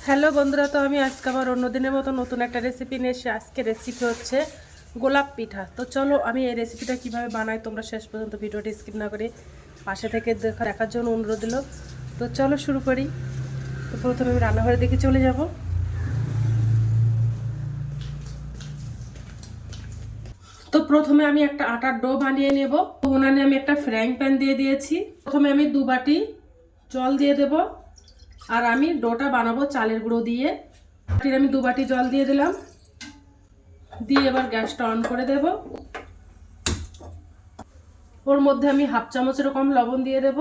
Hello বন্ধুরা, তো আমি আজকে আবার অন্য দিনের মতো নতুন একটা রেসিপি নিয়ে এসে আজকে রেসিপি হচ্ছে গোলাপ পিঠা। তো চলো আমি এই রেসিপিটা কিভাবে বানাই তোমরা শেষ পর্যন্ত ভিডিওটি স্কিপ না করে পাশে থেকে দেখার জন্য অনুরোধ দিল। তো চলো শুরু করি। তো প্রথমে আমি রান্নাঘরের দিকে চলে যাব। তো প্রথমে আমি একটা আটার ডো বানিয়ে নেব। উনানে আমি একটা ফ্রাইং প্যান দিয়ে দিয়েছি। প্রথমে আমি 2 বাটি জল দিয়ে দেব। আর আমি ডোটা বানাবো চালের গুঁড়ো দিয়ে। আমি 2 বাটি জল দিয়ে দিলাম, দিয়ে এবার গ্যাসটা অন করে দেব। ওর মধ্যে আমি হাফ চামচের কম লবণ দিয়ে দেব।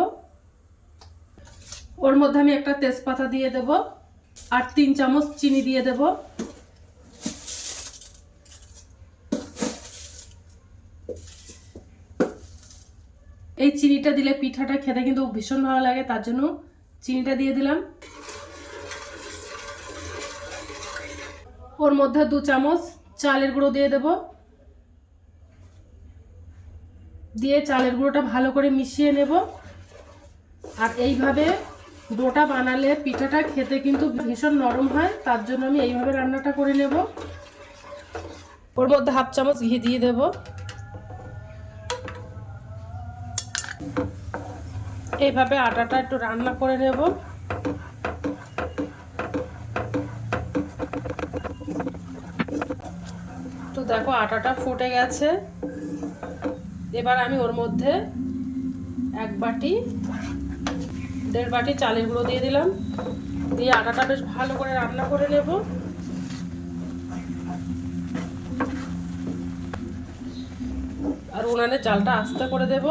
ওর মধ্যে আমি একটা তেজপাতা দিয়ে দেব আর 3 চামচ চিনি দিয়ে দেব। এই চিনিটা দিলে পিঠাটা খেতে কিন্তু ভীষণ ভালো লাগে, তার জন্য চিনিটা দিয়ে দিলাম। ওর মধ্যে 2 চামচ চালের গুঁড়ো দিয়ে দেব, দিয়ে চালের গুঁড়োটা ভালো করে মিশিয়ে নেব। আর এইভাবে ডোটা বানালে পিঠাটা খেতে কিন্তু ভীষণ নরম হয়, তার জন্য আমি এইভাবে রান্নাটা করে নেব। ওর মধ্যে হাফ চামচ ঘি দিয়ে দেব। এইভাবে আটাটা একটু রান্না করে নেব। তো দেখো আটাটা ফুটে গেছে। এবার আমি ওর মধ্যে 1 বাটি 1.5 বাটি চালের গুঁড়ো দিয়ে দিলাম, দিয়ে আটাটা বেশ ভালো করে রান্না করে নেব। আর উনানে জালটা আস্তে করে দেব।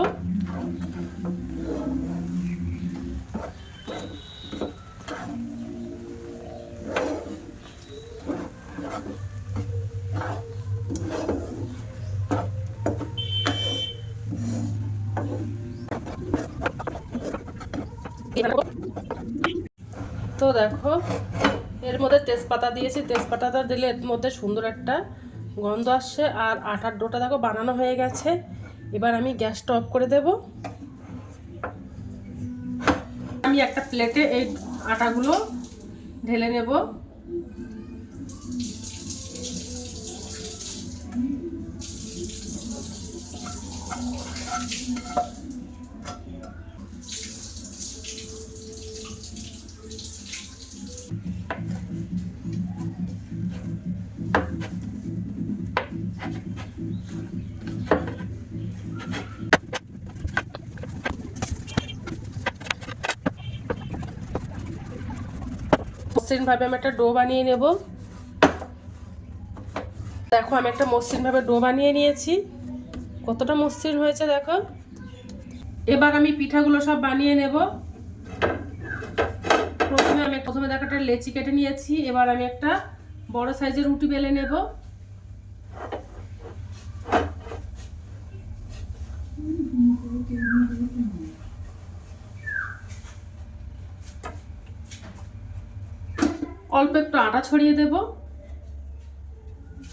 তো দেখো এর মধ্যে তেজপাতা দিয়েছি, তেজপাতাটা দিলে এর মধ্যে সুন্দর একটা গন্ধ আসছে। আর আটার ডোটা দেখো বানানো হয়ে গেছে। এবার আমি গ্যাসটা অফ করে দেব। আমি একটা প্লেটে এই আটাগুলো ঢেলে নেব। মসৃণভাবে আমি একটা ডো বানিয়ে নেব। দেখো আমি একটা মসৃণভাবে ডো বানিয়ে নিয়েছি। কতটা মসৃণ হয়েছে দেখো। এবার আমি পিঠাগুলো সব বানিয়ে নেব। প্রথমে দেখো একটা লেচি কেটে নিয়েছি। এবার আমি একটা বড় সাইজের রুটি বেলে নেব। অল্প একটু আটা ছড়িয়ে দেব।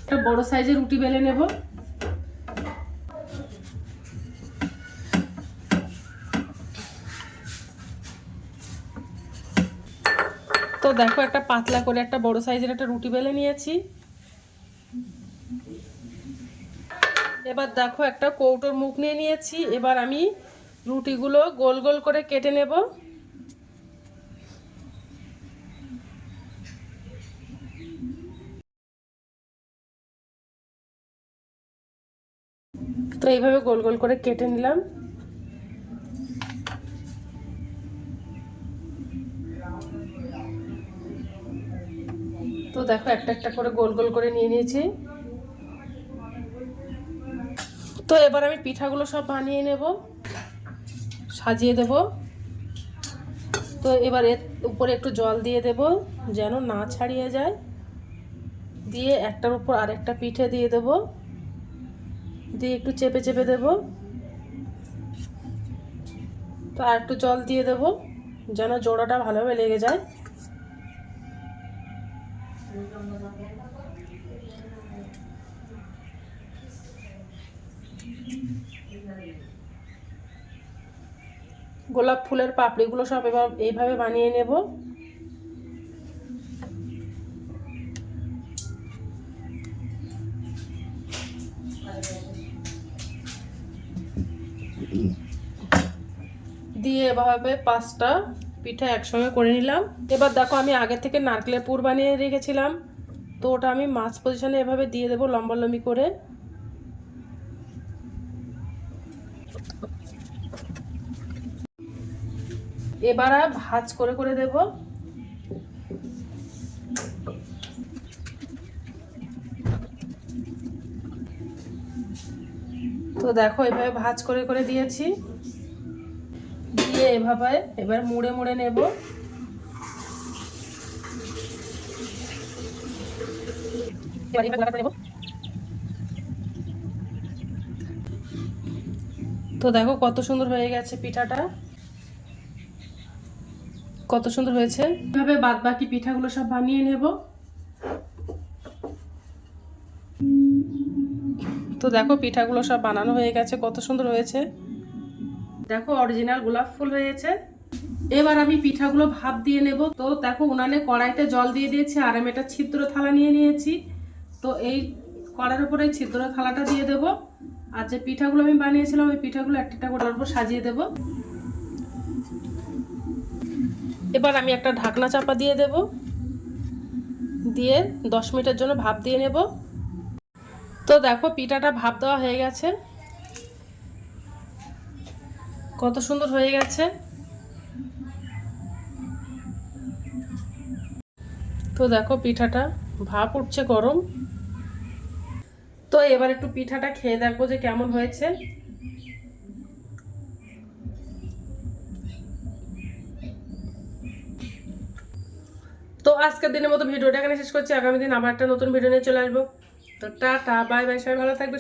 একটা বড় সাইজের রুটি বেলে নেব। তো দেখো একটা পাতলা করে একটা বড় সাইজের একটা রুটি বেলে নিয়েছি। এবার দেখো একটা কৌটোর মুখ নিয়ে নিয়েছি। এবার আমি রুটিগুলো গোল গোল করে কেটে নেব। তো এইভাবে গোল গোল করে কেটে নিলাম। তো দেখো একটা একটা করে গোল গোল করে নিয়ে নিয়েছি। তো এবার আমি পিঠাগুলো সব বানিয়ে নেব, সাজিয়ে দেব। তো এবার এর উপরে একটু জল দিয়ে দেব যেন না ছাড়িয়ে যায়। দিয়ে একটার উপর আরেকটা পিঠে দিয়ে দেব, দিয়ে একটু চেপে চেপে দেব। তো আর একটু জল দিয়ে দেব যেন জোড়াটা ভালোভাবে লেগে যায়। গোলাপ ফুলের পাপড়িগুলো সব এবার এইভাবে বানিয়ে নেব। দিয়ে এভাবে 5টা পিঠা একসঙ্গে করে নিলাম। এবার দেখো আমি আগে থেকে নারকেলের পুর বানিয়ে রেখেছিলাম, তো ওটা আমি মাছ পজিশনে এভাবে দিয়ে দেবো লম্বালম্বি করে। এবার ভাঁজ করে করে দেব। তো দেখো এভাবে ভাঁজ করে করে দিয়েছি, দিয়ে এভাবে এবার মুড়ে মুড়ে নেব। তো দেখো কত সুন্দর হয়ে গেছে পিঠাটা, কত সুন্দর হয়েছে। এভাবে বাদ বাকি পিঠাগুলো সব বানিয়ে নেব। তো দেখো পিঠাগুলো সব বানানো হয়ে গেছে, কত সুন্দর হয়েছে। দেখো অরিজিনাল গোলাপ ফুল হয়েছে। এবার আমি পিঠাগুলো ভাপ দিয়ে নেব। তো দেখো উনানে কড়াইতে জল দিয়ে দিয়েছি, আর আমি একটা ছিদ্র থালা নিয়ে নিয়েছি। তো এই কড়ার উপরে ছিদ্র থালাটা দিয়ে দেব, আর যে পিঠাগুলো আমি বানিয়েছিলাম ওই পিঠাগুলো একটা একটা করে উপর সাজিয়ে দেব। এবার আমি একটা ঢাকনা চাপা দিয়ে দেব, দিয়ে 10 মিনিটের জন্য ভাপ দিয়ে নেব। তো দেখো পিঠাটা ভাপ দেওয়া হয়ে গেছে, কত সুন্দর হয়ে গেছে। তো দেখো পিঠাটা ভাপ উঠছে গরম। তো এবার একটু পিঠাটা খেয়ে দেখবো যে কেমন হয়েছে। তো আজকের দিনের মতো ভিডিওটা এখানে শেষ করছি। আগামী দিন আবার একটা নতুন ভিডিও নিয়ে চলে আসবো। তো টাটা, বাই বাই, সবাই ভালো থাকবে।